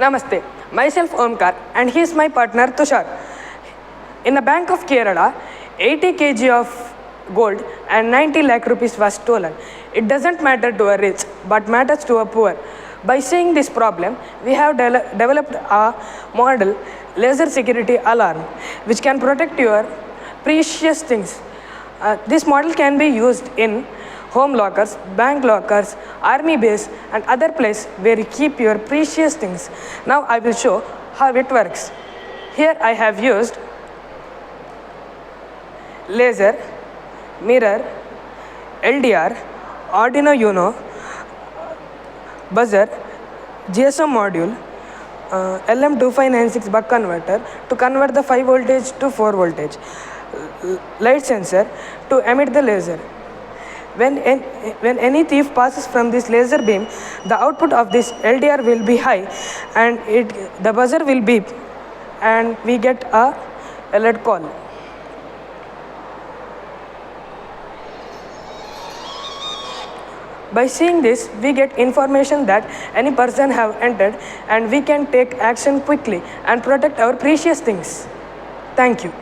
Namaste. Myself Omkar and he is my partner Tushar. In the Bank of Kerala, 80 kg of gold and 90 lakh rupees was stolen. It doesn't matter to a rich but matters to a poor. By seeing this problem, we have developed a model laser security alarm which can protect your precious things. This model can be used in home lockers, bank lockers, army base and other places where you keep your precious things. Now I will show how it works. Here I have used laser, mirror, LDR, Arduino Uno, buzzer, GSM module, LM2596 buck converter to convert the 5 voltage to 4 voltage, light sensor to emit the laser. When any thief passes from this laser beam, the output of this LDR will be high and the buzzer will beep and we get a alert call. By seeing this, we get information that any person have entered and we can take action quickly and protect our precious things. Thank you.